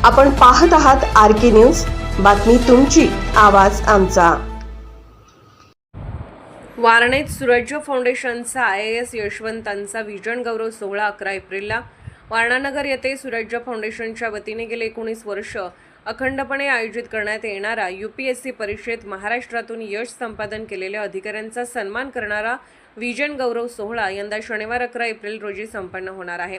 आपण पाहत आहात आरके न्यूज, बातमी तुमची, आवाज आमचा। वारणेत सुराज्य फाउंडेशनचा IAS यशवंतांचा विजन गौरव सोहळा 11 एप्रिलला वारणानगर येथे सुराज्य फाउंडेशनच्या वतीने गेले 19 वर्ष अखंडपणे आयोजित करण्यात येणारा UPSC परीक्षेत महाराष्ट्रातून यश संपादन केलेल्या अधिकाऱ्यांचा सन्मान करणारा विजन गौरव सोहळा यंदा शनिवार 11 एप्रिल रोजी संपन्न होणार आहे।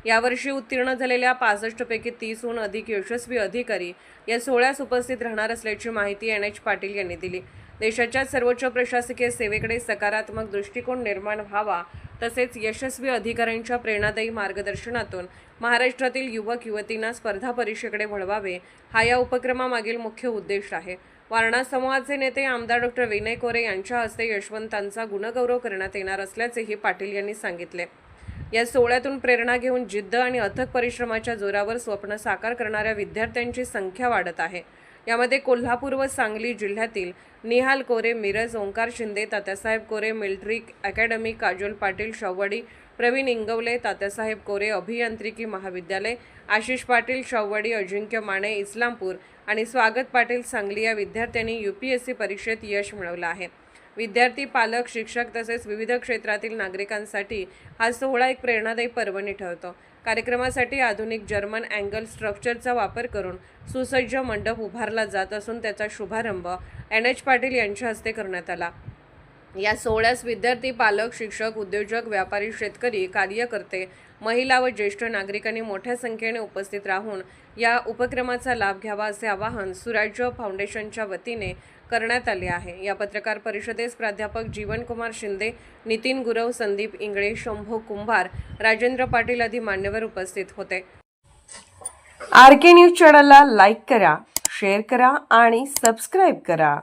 यावर्षी उत्तीर्ण झालेल्या 65 पैकी 30हून अधिक यशस्वी अधिकारी या सोहळ्यास उपस्थित राहणार असल्याची माहिती NH पाटील यांनी दिली। देशाच्या सर्वोच्च प्रशासकीय सेवेकडे सकारात्मक दृष्टिकोन निर्माण व्हावा तसेच यशस्वी अधिकाऱ्यांच्या प्रेरणादायी मार्गदर्शनातून महाराष्ट्रातील युवक युवतींना स्पर्धा परीक्षेकडे वळवावे हा या उपक्रमामागील मुख्य उद्देश आहे। वारणा समूहाचे नेते आमदार डॉ. विनय कोरे यांच्या हस्ते यशवंतांचा गुणगौरव करण्यात येणार असल्याचेही पाटील यांनी सांगितले। या सोहळ्यातून प्रेरणा घेऊन जिद्द आणि अथक परिश्रमाच्या जोरावर स्वप्न साकार करणाऱ्या विद्यार्थ्यांची संख्या वाढत आहे। यामध्ये कोल्हापूर व सांगली जिल्ह्यातील निहाल कोरे, मिरज, ओंकार शिंदे, तात्यासाहेब कोरे मिलिटरी अकॅडमी, काजोल पाटील शाहूवाडी, प्रवीण इंगवले, तात्यासाहेब कोरे अभियांत्रिकी महाविद्यालय, आशिष पाटील शाहूवाडी, अजिंक्य माने इस्लामपूर आणि स्वागत पाटील सांगली या विद्यार्थ्यांनी UPSC परीक्षेत यश मिळवलं आहे। विद्यार्थी, पालक, शिक्षक तसेच विविध क्षेत्रातील नागरिकांसाठी हा सोहळा एक प्रेरणादायी पर्वणी ठरतो। कार्यक्रमासाठी आधुनिक जर्मन अँगल स्ट्रक्चरचा वापर करून सुसज्ज मंडप उभारला जात असून त्याचा शुभारंभ NH पाटील यांच्या हस्ते करण्यात आला। या सोहळ्यास विद्यार्थी, पालक, शिक्षक, उद्योजक, व्यापारी, शेतकरी, कार्यकर्ते, महिला व ज्येष्ठ नागरिकांनी मोठ्या संख्येने उपस्थित राहून या उपक्रमाचा लाभ घ्यावा असे आवाहन सुराज्य फाउंडेशनच्या वतीने करण्यात आले आहे। या पत्रकार परिषदेस प्राध्यापक जीवनकुमार शिंदे, नितीन गुरव, संदीप इंगळे, शंभू कुंभार, राजेंद्र पाटील आदी मान्यवर उपस्थित होते। आरके न्यूज चॅनलला लाईक करा, शेअर करा आणि सबस्क्राईब करा।